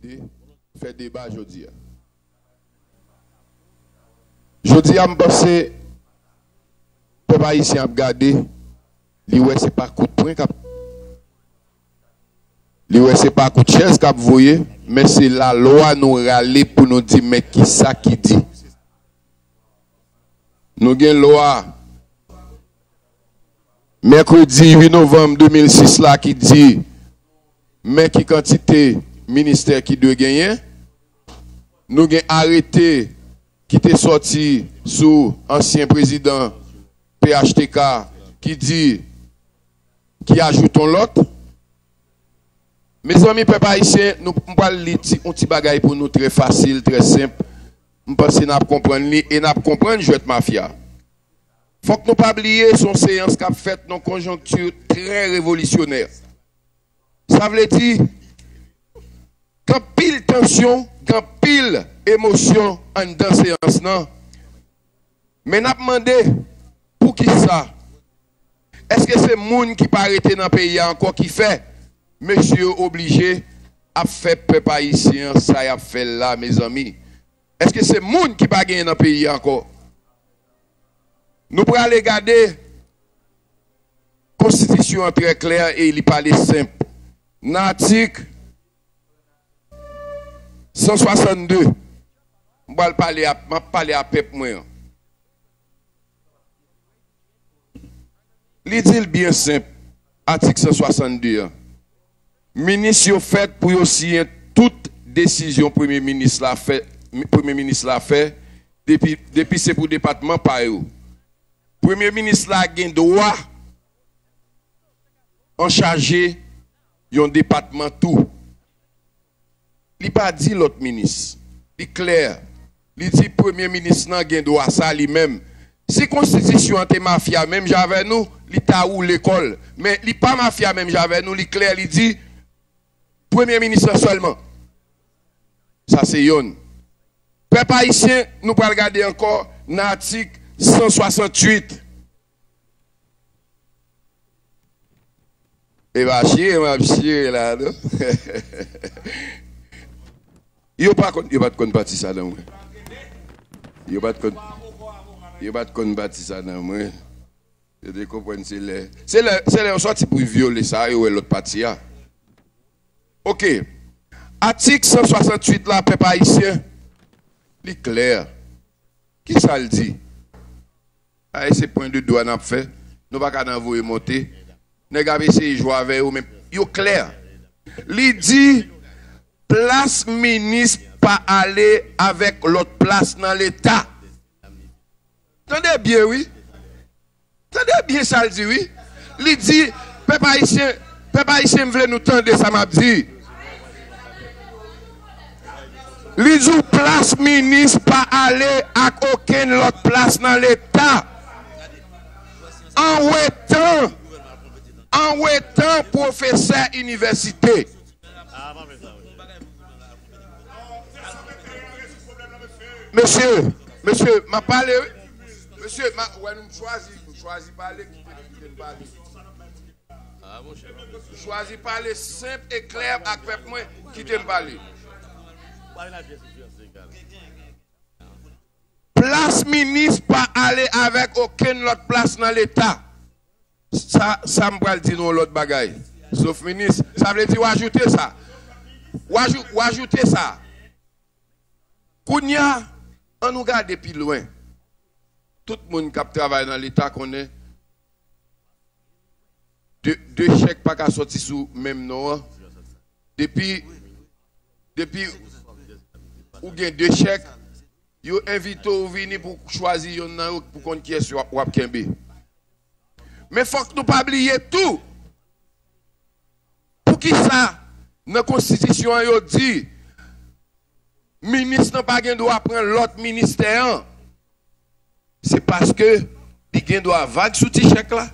opportunité de faire débat aujourd'hui. Aujourd'hui, je pense que le peuple haïtien a regardé, c'est pas coup de poing, c'est pas coup de chaise qu'a voyé, mais c'est la loi nous râler pour nous dire mais qui ça qui dit. Nous avons une loi mercredi 8 novembre 2006 là qui dit mais qui quantité ministère qui doit gagner. Nous avons arrêté qui était sorti sous ancien président PHTK qui dit qui ajoute l'autre. Mes amis peuple haïtien, nous parlons un petit bagage pour nous très facile, très simple. Je pense que nous comprenons et nous comprenons jouer mafia. Il faut que nous ne pas oublier son séance qu'a fait dans une conjoncture très révolutionnaire. Ça veut dire quand pile tension, quand pile émotion en dans séance non. Mais nous demandé pour qui ça? Est-ce que c'est moun qui pas arrêté dans le pays encore qui fait monsieur obligé à faire peuple haïtien ça y a fait là mes amis? Est-ce que c'est moun qui pas gagné dans le pays encore? Nous pourrons aller regarder la constitution très claire et il parle simple. Dans l'article 162, je vais parler à peuple moi. Il dit bien simple, article 162. Ministre fait pour signer toute décision Premier ministre l'a fait depuis c'est pour département par eux. Premier ministre a un droit en charger un département tout. Il n'a pas dit l'autre ministre. Il est clair. Il dit premier ministre n'a un droit ça lui-même. Si la constitution est mafia même j'avais nous, il t'a ou l'école. Mais il n'est pas mafia même j'avais nous, il est clair, il dit premier ministre seulement. Ça c'est yon. Peuple haïtien, nous allons regarder encore dans l'article 168. Et va chier là. Il pas de bâti ça dans moi. Il pas de bâti ça dans moi. Je comprends c'est les sorti pour violer ça et l'autre partie. OK. Article 168 là peuple haïtien. Il est clair. Qui ça le dit? Ah, c'est point de doigt n'a fait. Nous pas qu'à envoyer monter. Nous avons essayé de jouer avec eux, mais il est clair. Il dit place ministre pas aller avec l'autre place dans l'État. Entendez bien, oui? Entendez bien ça le dit, oui? Il dit, peuple haïtien veut nous tendre ça m'a dit. Il dit place ministre pas aller à aucune autre place dans l'État. En étant professeur université. Monsieur, m'a parlé. Monsieur, nous choisis parler qui parler. Choisis parler simple et clair avec peuple moi qui t'aime parler. Place ministre pas aller avec aucune autre place dans l'État. Ça me parle de nous l'autre bagaille. Sauf ministre, ça veut dire ajouter ça. Ou ajouter ça. Kounia, on nous garde depuis loin. Tout le monde qui travaille dans l'État connaît. Deux chèques pas qu'à sortir sous même nom. Depuis ou bien deux chèques, vous invitez à venir pour choisir pour qu'on qui est sur Wapkembe. Mais il faut que nous ne pas oublier tout. Pour qui ça, dans la Constitution, il dit, le ministre n'a pas droit prendre l'autre ministère. C'est parce que il doit vague sous ce chèque là.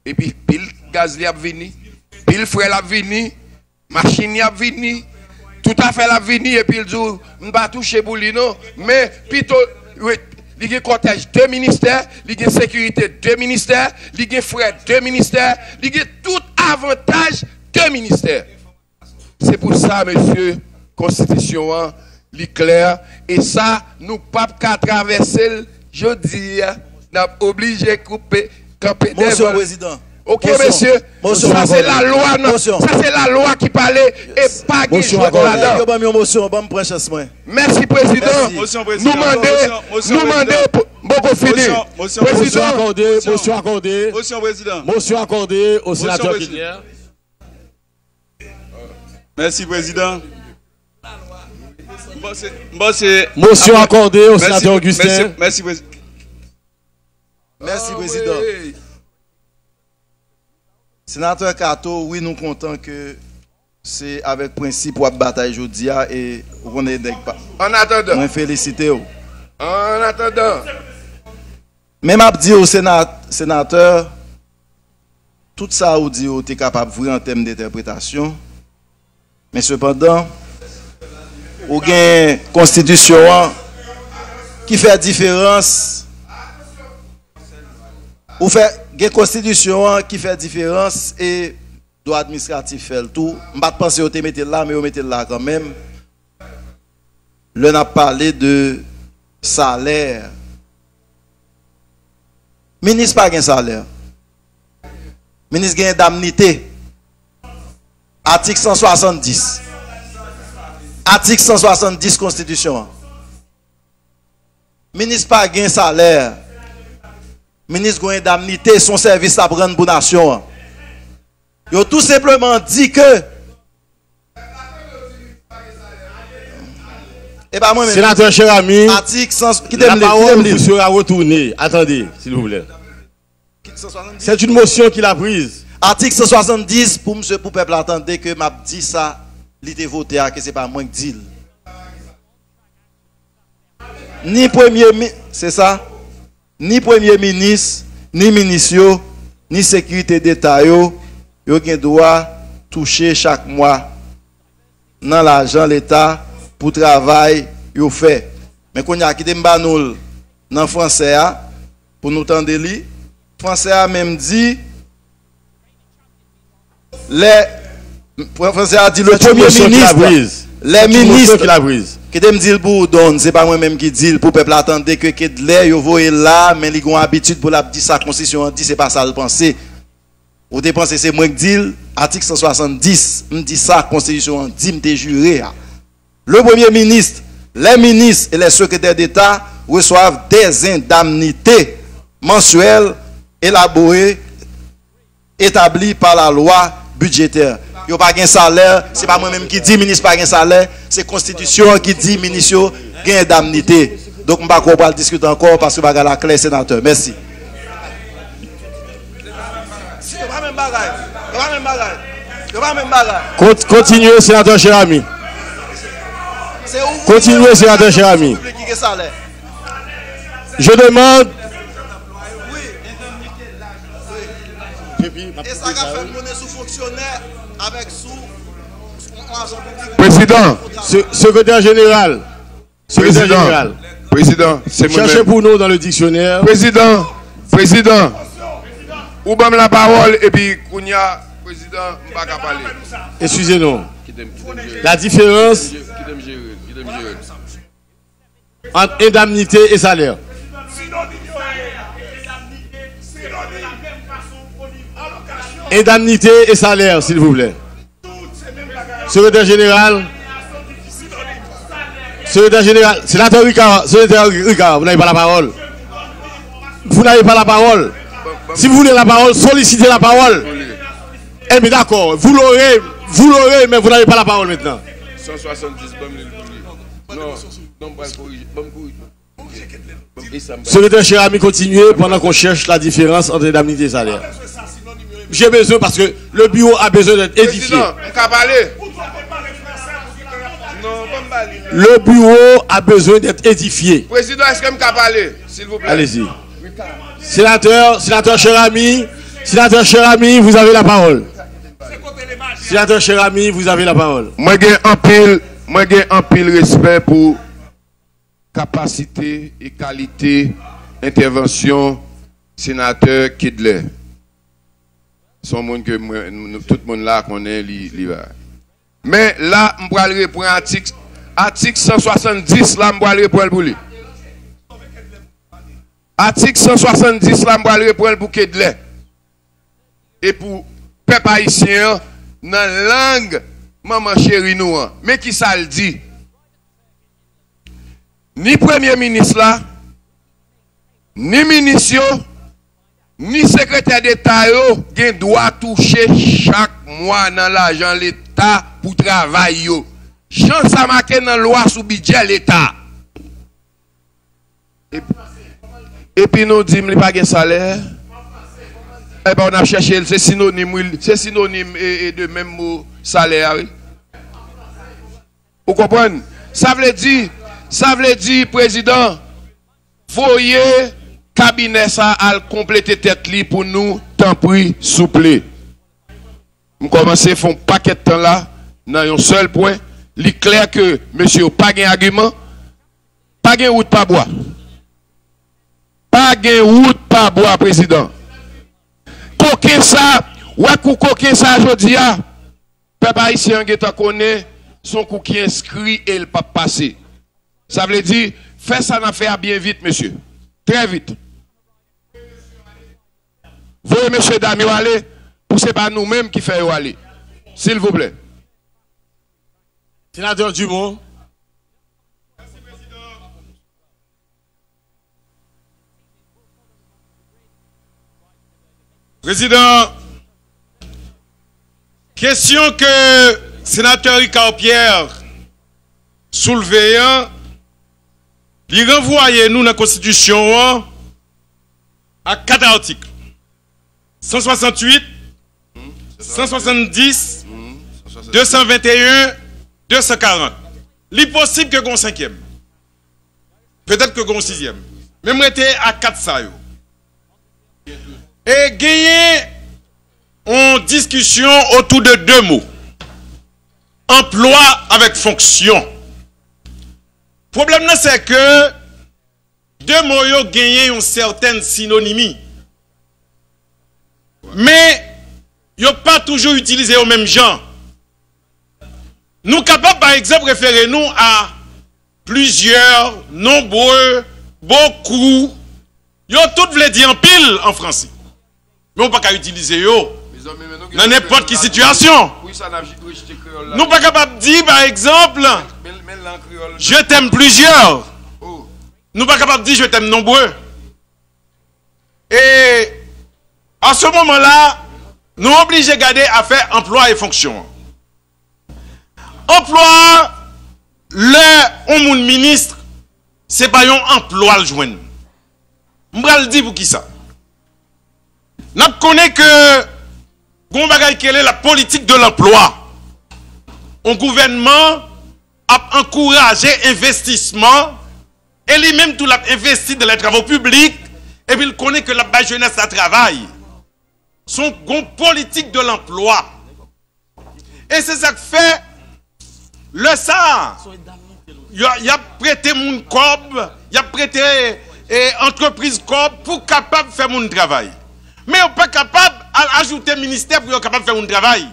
Et puis, pile gaz li a vini, pile frère la vini, machine a vini, tout à fait la vini, et puis il dit, on ne va pas toucher pour lui, non. Mais plutôt, il y a cortège 2 ministères, il y a sécurité 2 ministères, il y a frère 2 ministères, il y a tout avantage 2 ministères. C'est pour ça, monsieur, constitution li clair et ça nous pas qu'à traverser je dis n'a obligé couper camper Monsieur le Président. OK monsieur, ça c'est la loi non, ça c'est la loi qui parlait et pas qui joue là-dedans. Merci président. Nous demander beaucoup fini. Motion accordée, motion accordée. Motion président. Motion accordée au sénateur Kidler. Merci président. Motion accordée au sénateur Augustin. Merci président. Merci président. Sénateur Kato, oui, nous comptons que c'est avec principe pour la bataille aujourd'hui et on est pas. En attendant. On félicite. En attendant. Même à dire au sénateur, tout ça, vous dit, vous êtes capable de voir en termes d'interprétation. Mais cependant, vous avez une constitution qui fait différence. Vous faites une constitution qui fait différence et droit administratif fait le tout. Je ne pense pas que vous mettez là, mais vous mettez là quand même. Là, on a parlé de salaire. Ministre pas un salaire. Ministre a une indemnité. Article 170. Article 170 Constitution. Ministre pas un salaire. Ministre a une indemnité, son service à prendre pour la nation. Ils ont tout simplement dit que. Et pas moi-même. Sénateur Cherami, Article 100. la parole vous sera retournée. Attendez, s'il vous plaît. C'est une motion qu'il a prise. Article 170 pour monsieur pour peuple attendre que m'a dit ça, il était voté à que c'est pas moi qui dit. Ni premier c'est ça. Ni premier ministre, ni ministre, ni sécurité d'État yo gen droit toucher chaque mois dans l'argent l'État pour travail yo fait. Mais qu'on y a quitté m'banoul dans français pour nous tendre li. Français a même dit Français a dit le premier ministre, les ministres qui me dit pour donner, c'est pas moi même qui dit pour peuple attendre que Kedler yo voye là mais ils ont habitude pour la dire ça constitution dit c'est pas ça le penser. Ou dépenser c'est moi qui dis article 170 me dit ça constitution dit me juré. Le premier ministre, les ministres et les secrétaires d'État reçoivent des indemnités mensuelles élaborées établies par la loi budgétaire. Yo pas un salaire, c'est pas moi-même qui dit ministre pas un salaire, c'est constitution qui dit ministre gain indemnité. Donc on va pas discuter encore parce que bagarre la clé sénateur. Merci. Continuez sénateur Cherami. Continuez sénateur Cherami. Je demande. Et ça a fait monnaie sous fonctionnaire avec sous Président, secrétaire général. Secrétaire général. Président, c'est moi. Cherchez pour nous dans le dictionnaire. Président, ou bam la parole et puis Kounia, président, m'pa parler. Excusez-nous. La différence entre indemnité et salaire. Indemnité et salaire, s'il vous plaît. Secrétaire général. Secrétaire général. Sénateur Ricard, vous n'avez pas la parole. Vous n'avez pas la parole. Si vous voulez la parole, sollicitez la parole. Eh bien d'accord, vous l'aurez, mais vous n'avez pas la parole maintenant. 170, Secrétaire Cherami, continuez pendant qu'on cherche la différence entre indemnité et salaire. J'ai besoin parce que le bureau a besoin d'être édifié. Le bureau a besoin d'être édifié. Président, est-ce que je peux parler, s'il vous plaît? Allez-y. Sénateur Cherami, vous avez la parole. Sénateur Cherami, vous avez la parole. Moi, j'ai un pile respect pour capacité et qualité intervention sénateur Kidler. Son monde que tout le monde là connaît l'hiver. Mais là, je vais répondre à l'article 170, là, je vais répondre pour lui. Article 170, là, je vais répondre pour Kedle. Et pour peuple haïtien, dans la langue, maman chérie nous. Mais qui ça le dit? Ni premier ministre là, ni ministre, ni secrétaire d'État, ont droit toucher chaque mois dans l'argent l'État pour travailler. Jean ça marqué dans la loi sous budget l'État. Et puis nous disons qu'il n'y a pas de salaire. Et bien on a cherché, c'est synonyme de même mot salaire. Vous comprenez? Ça veut dire, président, voyez cabinet ça à compléter tête li pour nous, tant pis, souple. Nous commençons à faire un paquet de temps là, dans un seul point. Il est clair que monsieur pas de argument, pas de route pas bois. Pas de route pas bois, président. Coquin ça, ouais, coquin ça, je dis, peuple haïtien qui connaît son coup qui inscrit et il pas passer. Ça veut dire, fais ça dans faire bien vite, monsieur. Très vite. Voyez, monsieur Dami, aller, pour ce n'est pas nous-mêmes qui faisons aller. S'il vous plaît. Sénateur Dumont. Merci, Président. Président, question que sénateur Ricard Pierre soulevait, il renvoyait nous dans la Constitution à 4 articles. 168, 170, 221, 240. Il est possible que qu'on 5e. Peut-être que qu'on 6e. Mais moi j'étais à 4 ça. Et gagner en discussion autour de 2 mots. Emploi avec fonction. Problème là c'est que 2 mots yo gagné une certaine synonymie. Mais yo pas toujours utilisé au même genre. Nous capables par exemple référer nous à plusieurs, nombreux, beaucoup. Yo tout voulait dire en pile en français. Mais on pas qu'à utiliser yo dans n'importe quelle situation. Nous pas capable de dire par exemple je t'aime plusieurs. Nous pas capable de dire je t'aime nombreux. Et à ce moment-là, nous obligés de garder à faire emploi et fonction. Emploi, le ministre, c'est pas un emploi le joindre. Je vais le dire pour qui ça. Nous connaissons que quelle est la politique de l'emploi. Un gouvernement a encouragé l'investissement et lui-même tout l'a investi dans les travaux publics et puis il connaît que la jeunesse a travail. Son politique de l'emploi. Et c'est ça que fait le ça. Il a prêté mon cob, il a prêté entreprise cob pour capable de faire mon travail. Mais on n'est pas capable d'ajouter ministère pour être capable de faire mon travail.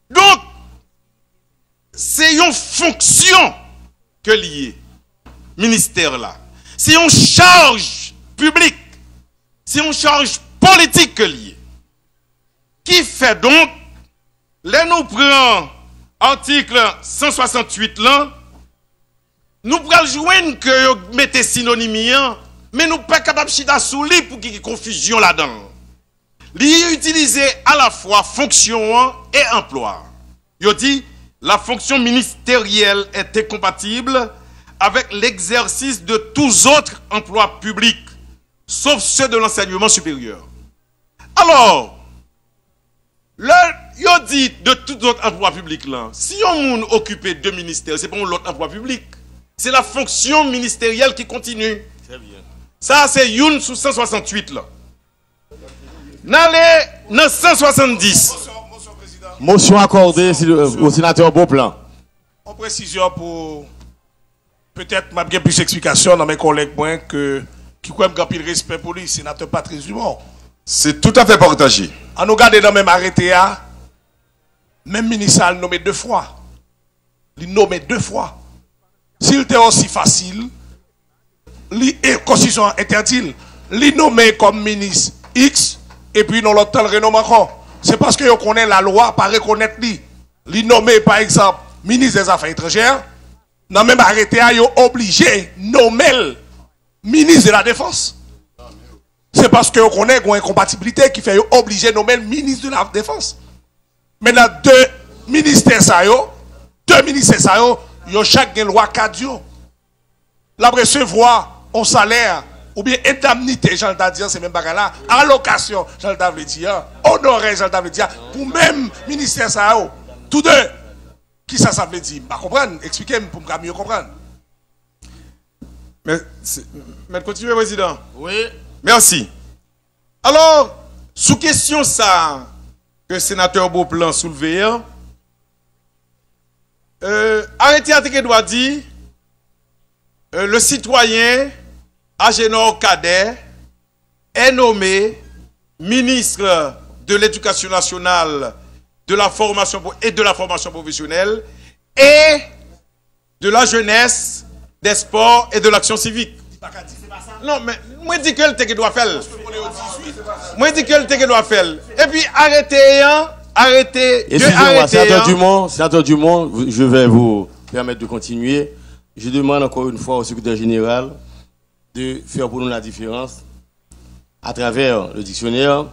Donc, c'est une fonction que lié, ministère là. C'est une charge publique. C'est une charge politique que lié. Qui fait donc, là nous prenons article 168 là, nous prenons joindre que vous mettez synonyme, mais nous ne sommes pas capables de sous lui pour qu'il y ait confusion là-dedans. Il utiliser à la fois fonction et emploi. Il dit la fonction ministérielle est incompatible avec l'exercice de tous autres emplois publics, sauf ceux de l'enseignement supérieur. Alors, il dit de tous autres emplois publics là, si on occupe 2 ministères, ce n'est pas l'autre emploi public. C'est la fonction ministérielle qui continue. Ça, c'est une sous 168 là. Dans 170. Motion accordée au sénateur Beauplan. En précision pour peut-être m'a bien plus d'explications dans mes collègues qui ont un pile respect pour lui, sénateur Patrice Dumont. C'est tout à fait partagé. On nous garde dans le même arrêté, Même ministre a nommé 2 fois. Il nommé 2 fois. S'il était aussi facile, la Constitution interdit, il nommé comme ministre X, et puis dans l'autre temps, le renomme encore. C'est parce que vous connaissez la loi, pas reconnaître lui. Il nommé, par exemple, ministre des Affaires étrangères, n'a même arrêté à obligé de nommer ministre de la Défense. C'est parce que vous connaissez une incompatibilité qui fait obligé de nommer le ministre de la Défense. Maintenant, 2 ministères, ils ont chaque loi 4 jours. La recevoir un salaire ou bien indemnité, j'en ai dit, c'est même pas là, allocation, j'en ai dit, honoré, j'en ai dit, pour même ministère, tous 2. Qui ça veut dire? Je comprends. Expliquez-moi pour mieux comprendre. Mais continuez, Président. Oui. Merci. Alors, sous question ça, que le sénateur Beauplan soulevé, arrêtez à ce doit dire, le citoyen Agénor Cadet est nommé ministre de l'Éducation nationale, de la formation et de la formation professionnelle et de la jeunesse, des sports et de l'action civique. Non, mais moi dis que le doit faire. Moi dis que le doit faire. Et puis arrêtez. Excusez-moi, sénateur Dumont, je vais vous permettre de continuer. Je demande encore une fois au secrétaire général de faire pour nous la différence à travers le dictionnaire.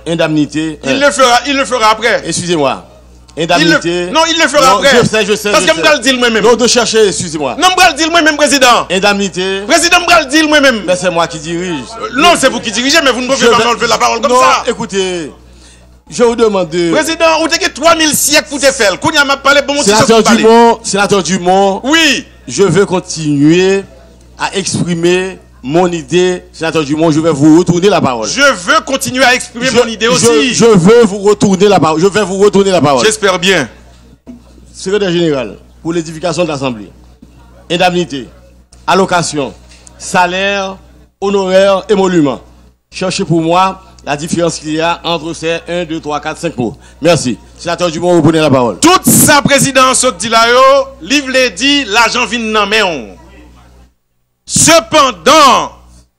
Indemnité. Il le fera après. Excusez-moi. Indemnité. Non, il le fera après. Je sais. Parce que je vais le dire moi-même. Non, de chercher, excusez-moi. Non, je vais le dire moi-même, Président. Indemnité. Président, je vais le dire moi-même. Mais c'est moi qui dirige. Non, c'est vous qui dirigez, mais vous ne pouvez pas enlever la parole comme ça. Non, écoutez, je vous demande de... Président, vous avez 3000 siècles pour te faire. Quand il m'a parlé, bon, Sénateur Dumont. Oui. Je veux continuer à exprimer mon idée, sénateur Dumont, je vais vous retourner la parole. Je veux continuer à exprimer mon idée aussi. Je veux vous retourner la parole. Je vais vous retourner la parole. J'espère bien. Secrétaire général, pour l'édification de l'Assemblée, indemnité, allocation, salaire, honoraire, émolument. Cherchez pour moi la différence qu'il y a entre ces 1, 2, 3, 4, 5 mots. Merci. Sénateur Dumont, vous prenez la parole. Tout ça, président, saute dit là, livre les dit, l'argent vient dans main. Cependant,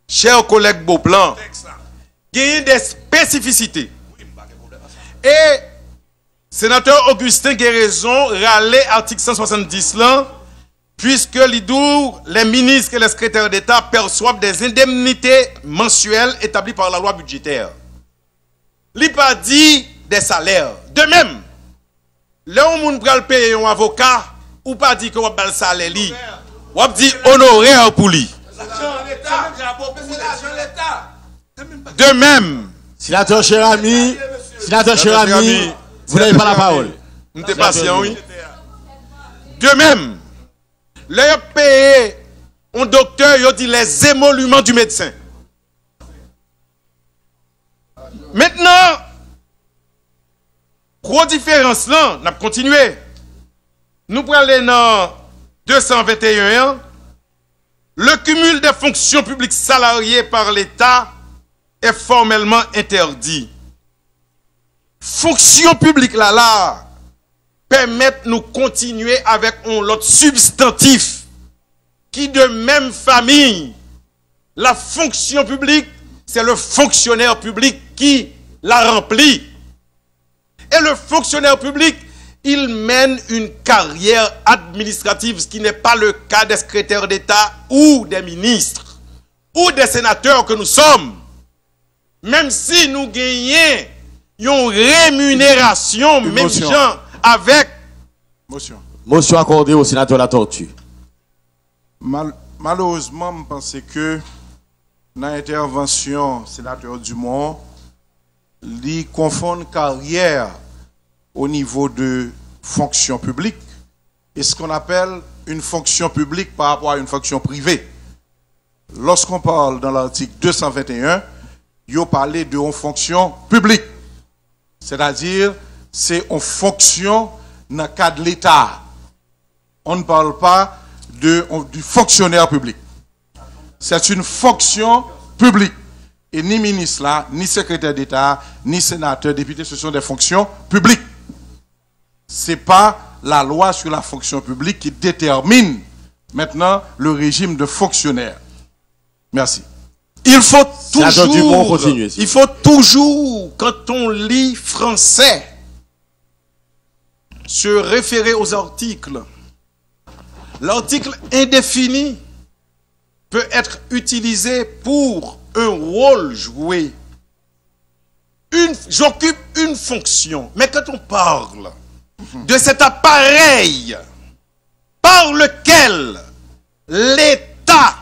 chers collègues Beauplan, il y a des spécificités. Et sénateur Augustin Guéraison râlait article 170 là, puisque les ministres et les secrétaires d'État perçoivent des indemnités mensuelles établies par la loi budgétaire. Il n'a pas dit des salaires. De même, là où on peut payer un avocat, ou pas dit qu'on va le salaire, on va dire honoraire pour lui. De même, sénateur Cherami, vous n'avez pas la parole. Nous sommes patients, oui. De même, leur payer un docteur, il dit les émoluments du médecin. Maintenant, gros différence là, on a continué. Nous prenons dans 221, le cumul des fonctions publiques salariées par l'État est formellement interdit. Fonction publique là permettent nous continuer avec un autre substantif qui de même famille. La fonction publique, c'est le fonctionnaire public qui la remplit. Et le fonctionnaire public, il mène une carrière administrative, ce qui n'est pas le cas des secrétaires d'État ou des ministres ou des sénateurs que nous sommes. Même si nous gagnons une rémunération, même gens avec... Motion accordée au sénateur La Tortue. Malheureusement, je pense que dans l'intervention du sénateur Dumont, il confond carrière au niveau de fonction publique et ce qu'on appelle une fonction publique par rapport à une fonction privée. Lorsqu'on parle dans l'article 221, il parle de fonction publique. C'est-à-dire, c'est une fonction dans le cadre de l'État. On ne parle pas du fonctionnaire public. C'est une fonction publique. Et ni ministre là, ni secrétaire d'État, ni sénateur, député, ce sont des fonctions publiques. Ce n'est pas la loi sur la fonction publique qui détermine maintenant le régime de fonctionnaire. Merci. Il faut toujours, quand on lit français, se référer aux articles. L'article indéfini peut être utilisé pour un rôle joué. J'occupe une fonction. Mais quand on parle de cet appareil par lequel l'État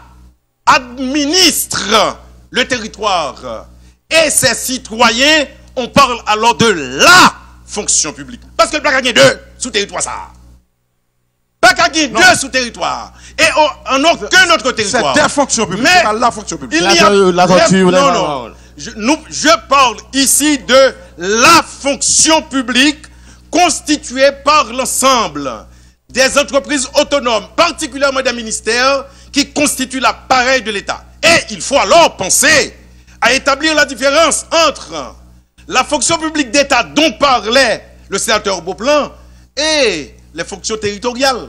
administre le territoire et ses citoyens, on parle alors de la fonction publique. Parce que le Black a deux sous territoire ça. Black a deux sous territoire. Et en aucun autre territoire. C'est des fonctions publiques, mais pas la fonction publique. Il y a je parle ici de la fonction publique constituée par l'ensemble des entreprises autonomes, particulièrement des ministères, qui constituent l'appareil de l'État. Et il faut alors penser à établir la différence entre la fonction publique d'État dont parlait le sénateur Beauplan et les fonctions territoriales.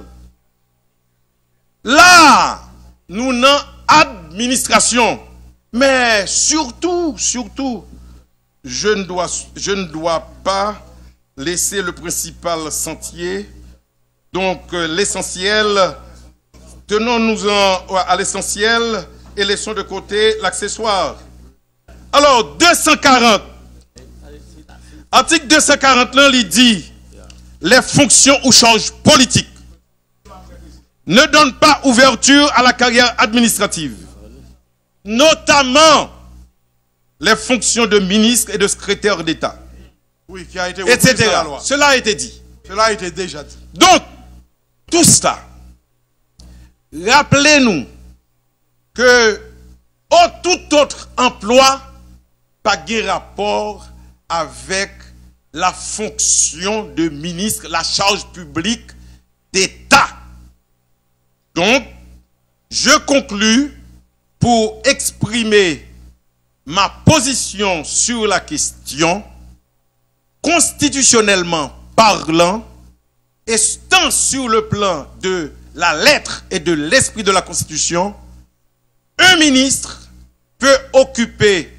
Là, nous n'avons administration. Mais surtout, je ne dois pas laisser le principal sentier. Donc, l'essentiel, tenons-nous à l'essentiel et laissons de côté l'accessoire. Alors, 240. Article 240, là, il dit les fonctions ou charges politiques ne donnent pas ouverture à la carrière administrative, notamment les fonctions de ministre et de secrétaire d'État. Oui, qui a été etc. la loi. Cela a été dit. Cela a été déjà dit. Donc, tout cela, rappelez-nous que tout autre emploi n'a pas rapport avec la fonction de ministre, la charge publique d'État. Donc, je conclus pour exprimer ma position sur la question, constitutionnellement parlant, et tant sur le plan de la lettre et de l'esprit de la Constitution, un ministre peut occuper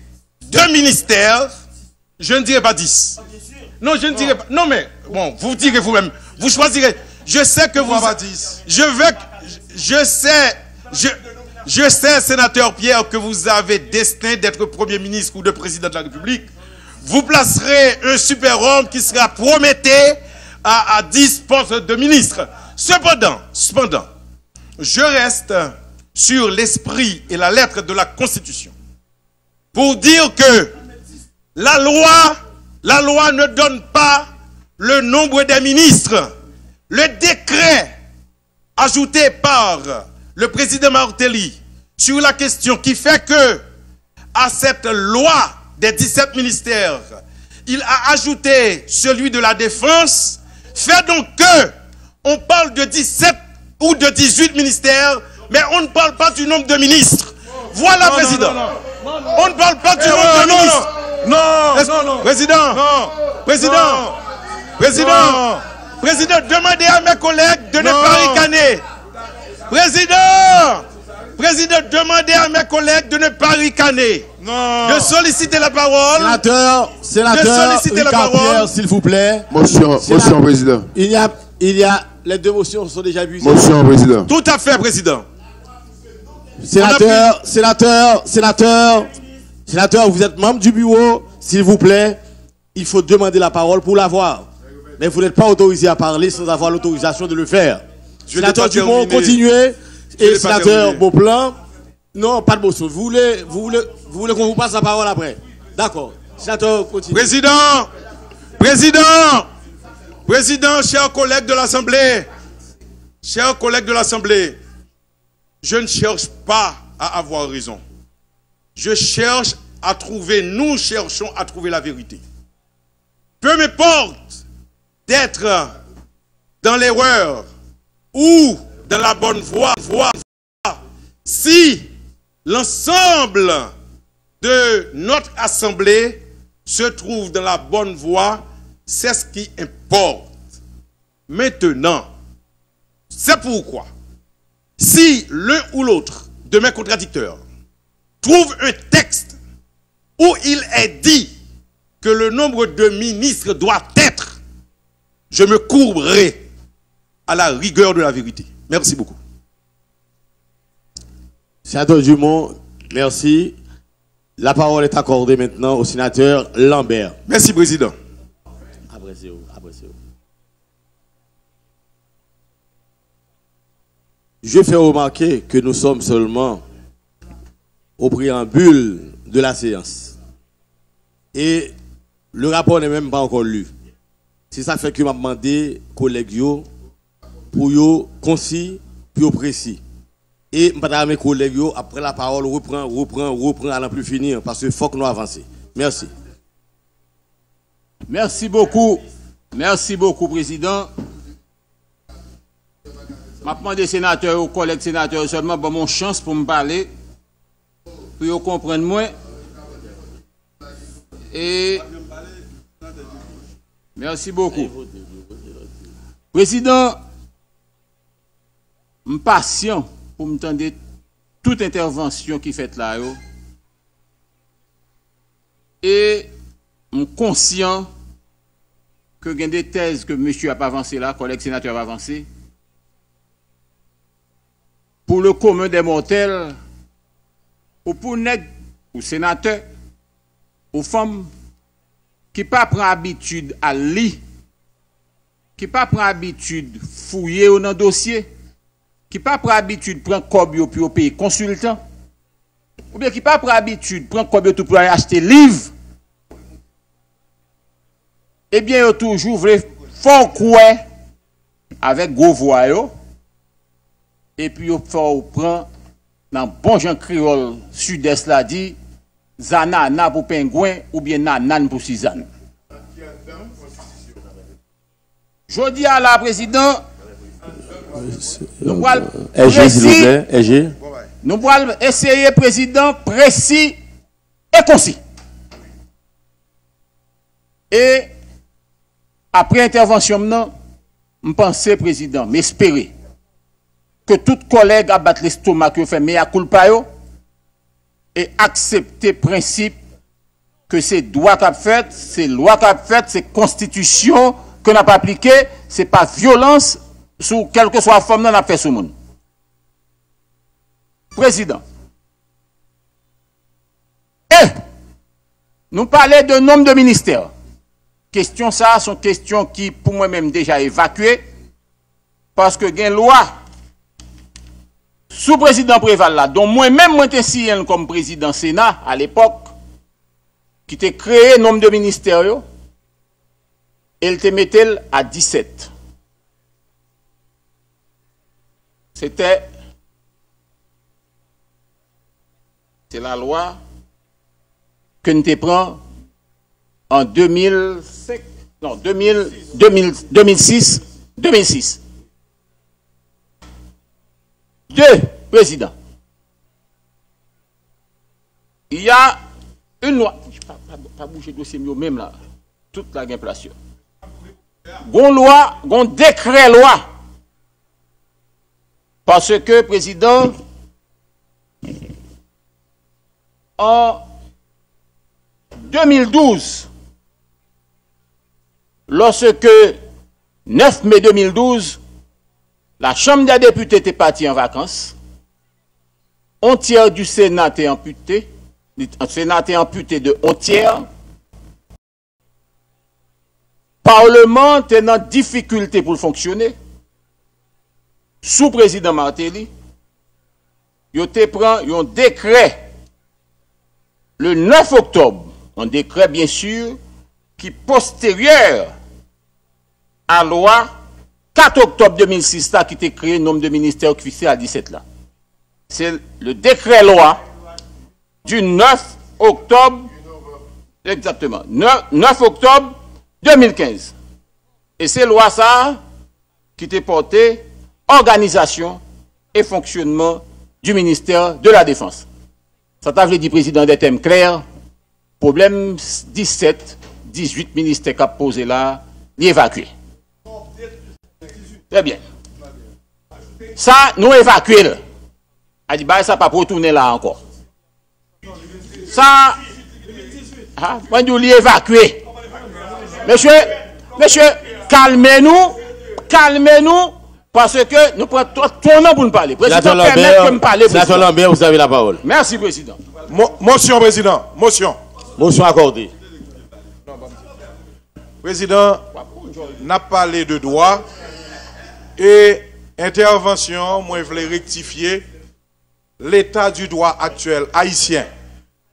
2 ministères, je ne dirais pas 10. Non, je ne dirais pas. Non, mais bon, vous direz vous-même. Vous choisirez. Je sais que vous. Je sais, sénateur Pierre, que vous avez destin d'être Premier ministre ou de président de la République. Vous placerez un super-homme qui sera Prométhée à 10 postes de ministre. Cependant, je reste sur l'esprit et la lettre de la Constitution pour dire que la loi ne donne pas le nombre des ministres. Le décret ajouté par le président Martelly sur la question qui fait que à cette loi des 17 ministères, il a ajouté celui de la défense, fait donc que on parle de 17 ou de 18 ministères, mais on ne parle pas du nombre de ministres. Voilà, président. On ne parle pas du nombre de ministres. Président, demandez à mes collègues de ne pas ricaner. Président, demandez à mes collègues de ne pas ricaner. De solliciter la parole. Sénateur, Pierre, s'il vous plaît. Motion, président. Il y a, les 2 motions sont déjà abusées. Motion, président. Tout à fait, président. Sénateur, vous êtes membre du bureau, s'il vous plaît. Il faut demander la parole pour l'avoir. Mais vous n'êtes pas autorisé à parler sans avoir l'autorisation de le faire. Sénateur Dumont, continuez. Et sénateur Beauplan, non, pas de motion. Vous voulez qu'on vous passe la parole après? D'accord. Sénateur, continuez. Président, chers collègues de l'Assemblée, je ne cherche pas à avoir raison. Nous cherchons à trouver la vérité. Peu m'importe d'être dans l'erreur ou dans la bonne voie. Si l'ensemble de notre assemblée se trouve dans la bonne voie, c'est ce qui importe. Maintenant, c'est pourquoi, si l'un ou l'autre de mes contradicteurs trouve un texte où il est dit que le nombre de ministres doit être, je me courberai à la rigueur de la vérité. Merci beaucoup. Sénateur Dumont, merci. La parole est accordée maintenant au sénateur Lambert. Merci, Président. Je fais remarquer que nous sommes seulement au préambule de la séance. Et le rapport n'est même pas encore lu. C'est ça fait que m'a demandé collègues pour yo concis puis précis. Et madame mes collègues après la parole reprend à n'en plus finir parce que faut que nous avancer. Merci. Merci beaucoup. Merci beaucoup, président. Je demande aux sénateurs, aux collègues sénateurs seulement pour mon chance pour me parler, pour qu'ils comprennent moins. Et merci beaucoup. Président, je suis patient pour me tendre toute intervention qui fait là. Et je suis conscient que il y a des thèses que monsieur n'a pas avancé là, collègue sénateur va avancer. Pour le commun des mortels, ou pour nègres, ou sénateurs, ou femmes, qui pas prend habitude à lire, qui pas prend habitude fouiller dans le dossier, qui pas prend habitude prendre cobio puis au pays consultant, ou bien qui pas prend habitude prendre cobio tout pour aller acheter livre, eh bien, ils toujours fort quoi avec gros voix. Et puis, il faut prendre dans bon Jean créole sud-est là dit zanana pour pingouin ou bien nanan pour Suzanne. Je dis à la président, nous allons essayer président précis et concis. Et après intervention, je pense président, m'espérer que tout collègue a battu l'estomac qui fait mea culpa et accepter le principe que c'est droit qu'a fait, c'est loi qu'a fait, c'est constitution que n'a pas appliqué, c'est pas violence sous quelle que soit la forme qu'on a fait sur le monde. Président. Et nous parlons de nombre de ministères. Questions ça sont questions qui pour moi-même déjà évacuées parce que il y a une loi sous président Préval là, dont moi-même moi j'étais signé comme président Sénat à l'époque, qui t'a créé nombre de ministères, elle te mettait à 17. C'est la loi que nous te prend en 2005, non, 2006. Deux présidents. Il y a une loi. Je ne vais pas bouger le dossier même là. Toute la inflation. Gon loi, gon décret loi. Parce que président, en 2012, lorsque 9 mai 2012, la Chambre des députés était partie en vacances. Un tiers du Sénat est amputé. Le Sénat est amputé de un tiers. Parlement est en difficulté pour fonctionner. Sous président Martelly, il te prend un décret le 9 octobre. Un décret, bien sûr, qui postérieur à la loi 4 octobre 2006 là, qui était créé le nombre de ministères qui fixé à 17 là. C'est le décret loi du 9 octobre, exactement, 9 octobre 2015. Et c'est loi ça qui était porté organisation et fonctionnement du ministère de la Défense. Ça t'a dit président des thèmes clairs, problème 17, 18 ministères qui a posé là, l'évacuer. Très bien. Ça, nous évacuons. A dit, bah, ça pas retourner là encore. Ça, moi, nous l'évacuer. Monsieur, calmez-nous, parce que nous prenons tournant pour nous parler. Président, permettez que me parler. Sénateur Lambert, vous avez la parole. Merci, Président. Motion, Président. Motion. Motion accordée. Président, n'a parlé de droit et intervention, moi je voulais rectifier l'état du droit actuel haïtien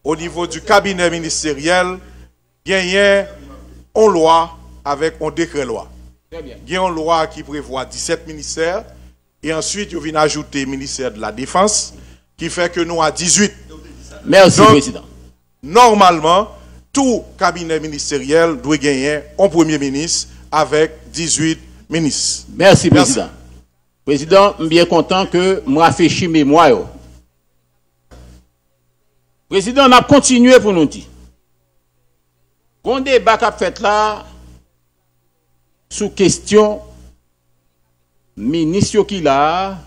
au niveau du cabinet ministériel, gagné en loi avec un décret loi. Il y a une loi qui prévoit 17 ministères et ensuite il vient ajouter le ministère de la Défense qui fait que nous à 18. Merci, donc, Président. Normalement, tout cabinet ministériel doit gagner un premier ministre avec 18 ministres. Merci, Président. Président, je suis bien content que moi rafraîchi mémoire. Président, on a continué pour nous dire. Quand on débat qu'a fait là, sous question, ministre qui là,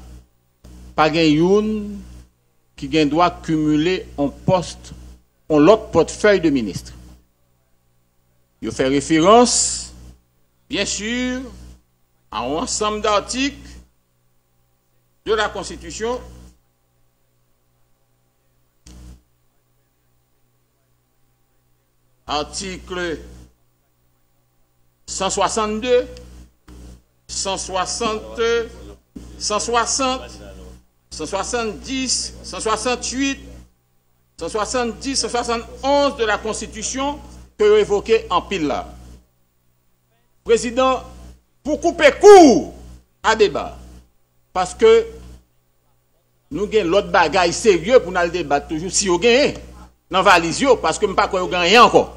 pas une qui doit cumuler un poste, un l'autre portefeuille de ministre. Il fait référence, bien sûr, à un ensemble d'articles de la Constitution article 162, 160, 160, 170, 168, 170, 171 de la Constitution que évoqué en pile là. Président, pour couper court à débat, parce que nous avons l'autre bagaille sérieux pour nous débattre toujours si vous gagnez dans valise, parce que je ne sais pas quoi vous gagnez encore.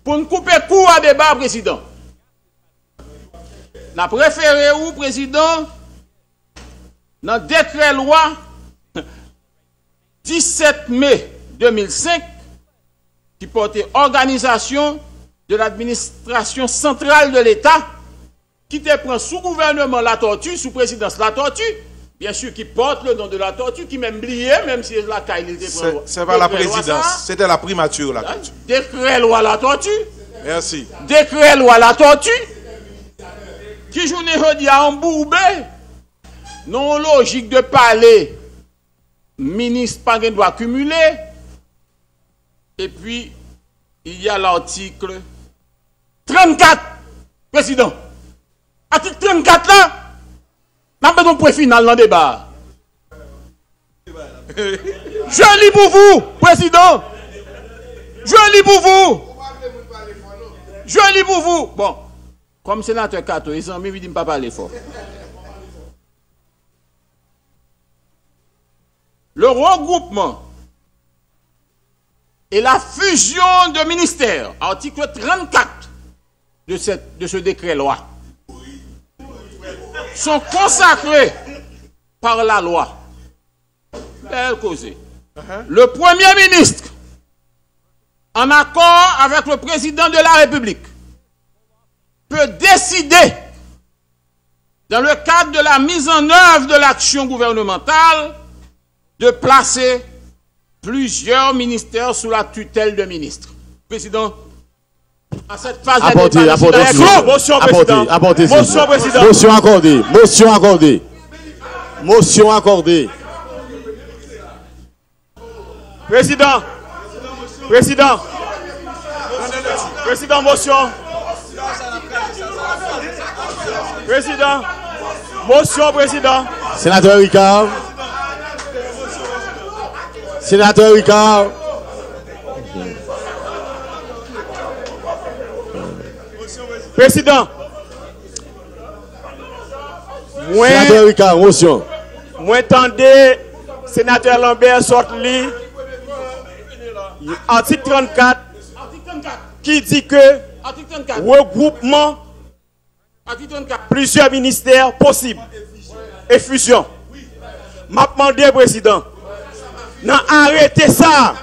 Pour nous couper court à débat, Président, nous avons préféré où, Président, dans le décret loi 17 mai 2005 qui portait organisation de l'administration centrale de l'État qui te prend sous gouvernement la tortue, sous présidence la tortue, bien sûr qui porte le nom de la tortue, qui même brillé, même si la caille était prend. C'est pas la présidence, c'était la primature la tortue. Décret loi la tortue. Merci. Décret loi la tortue. Qui journée dit à embourbé, non logique de parler, ministre pas doit cumuler, et puis il y a l'article 34, Président. Article 34 là, n'a pas de point final dans le débat. Je lis pour vous, Président. Je lis pour vous. Je lis pour vous. Bon, comme sénateur Kato, ils ont mis, il ne pas parler fort. Le regroupement et la fusion de ministères, article 34 de ce décret-loi, sont consacrés par la loi. Le Premier ministre, en accord avec le président de la République, peut décider, dans le cadre de la mise en œuvre de l'action gouvernementale, de placer plusieurs ministères sous la tutelle de ministres. Président, à cette phase motion président. Motion accordée. Motion accordée. Motion accordée. Président. Président, motion. Président. Motion, président. Sénateur Ricard. Sénateur Ricard. Président. Sénateur Ricard, motion. Moi, attendez, sénateur Lambert sorti article 34 qui dit que regroupement plusieurs ministères possibles et fusion. M'a demandé, président, non, arrêtez ça.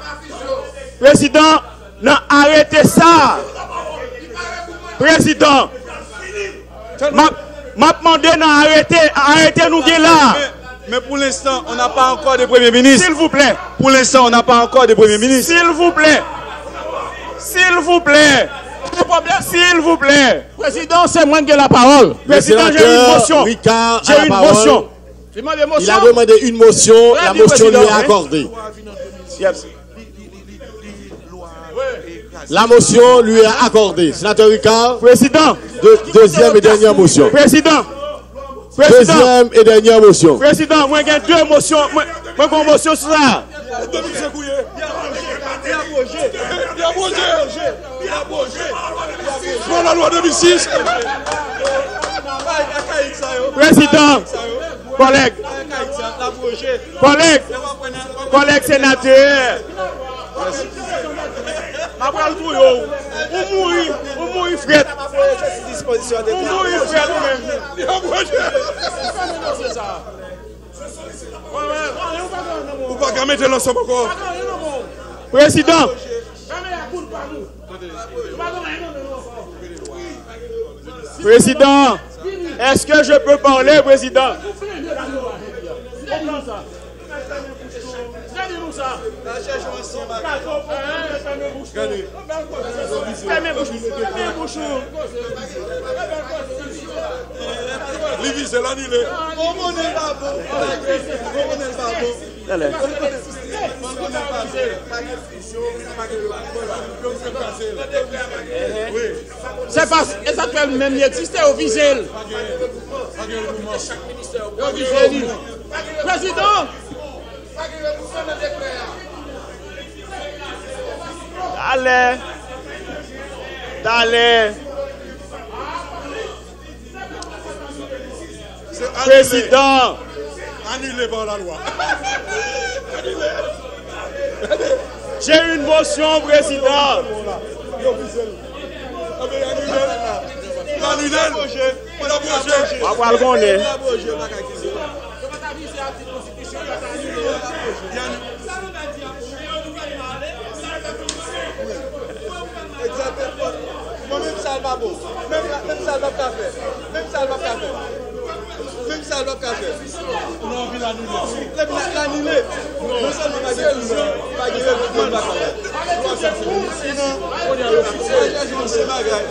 Président, non, arrêtez ça. Président, M'a demandé arrêtez nous là. Mais pour l'instant, on n'a pas encore de Premier ministre. S'il vous plaît. Pour l'instant, on n'a pas encore de Premier ministre. S'il vous plaît. S'il vous plaît. S'il vous plaît. Président, c'est moi qui ai la parole. Président, j'ai une motion. J'ai une motion. Il a demandé une motion. La motion lui est accordée. La motion lui est accordée. Sénateur Ricard. Président. Deuxième et dernière motion. Président. Deuxième et dernière motion. Président, moi j'ai deux motions. Moi j'ai une motion sur ça. La loi 2006. Président, collègue sénateur. On mourit frère. On mourit frère nous-mêmes. Vous ne pouvez pas mettre l'ensemble encore. Président. Président, est-ce que je peux parler, Président? Livy, c'est l'annulé. C'est pas exactement même il existait au Visel. Président. Allez. Président. Annulé par la loi. J'ai une motion, Président. On va le connaître. Même ça, va beau. Même ça, va pas faire. Même ça, va pas faire. Même ça, va pas faire. On a envie l'annuler. L'annuler. Non seulement pas de sinon, on y a l'officiel. C'est ma gueule.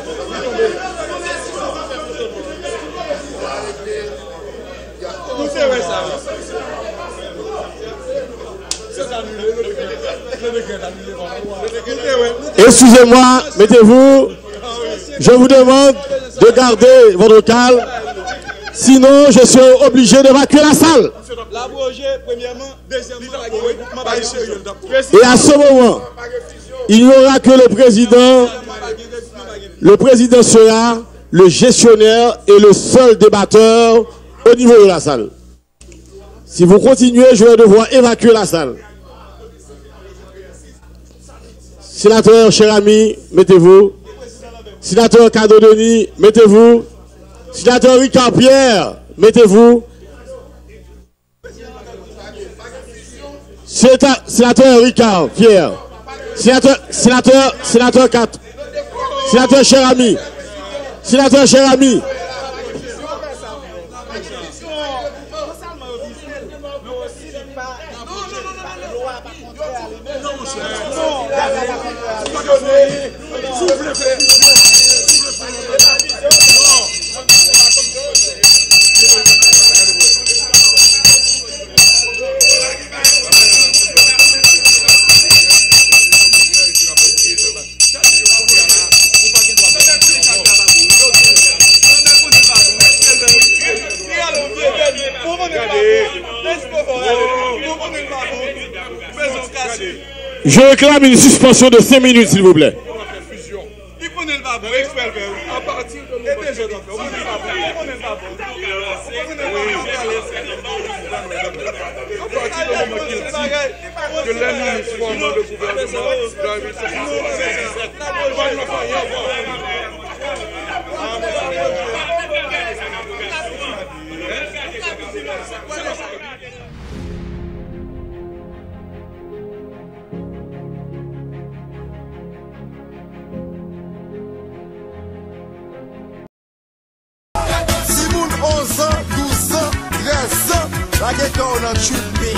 Vous savez ça. Excusez-moi, mettez-vous. Je vous demande de garder votre calme. Sinon, je serai obligé d'évacuer la salle. Et à ce moment, il n'y aura que le président. Le président sera le gestionnaire et le seul débatteur au niveau de la salle. Si vous continuez, je vais devoir évacuer la salle. Sénateur, cher ami, mettez-vous. Sénateur Cadeau Denis, mettez-vous. Sénateur Ricard Pierre, mettez-vous. Sénateur Ricard Pierre. Sénateur 4. Sénateur cher ami. Sénateur cher ami. Je réclame une suspension de 5 minutes, s'il vous plaît. Que l'ennemi forme le gouvernement. pas de temps dans chute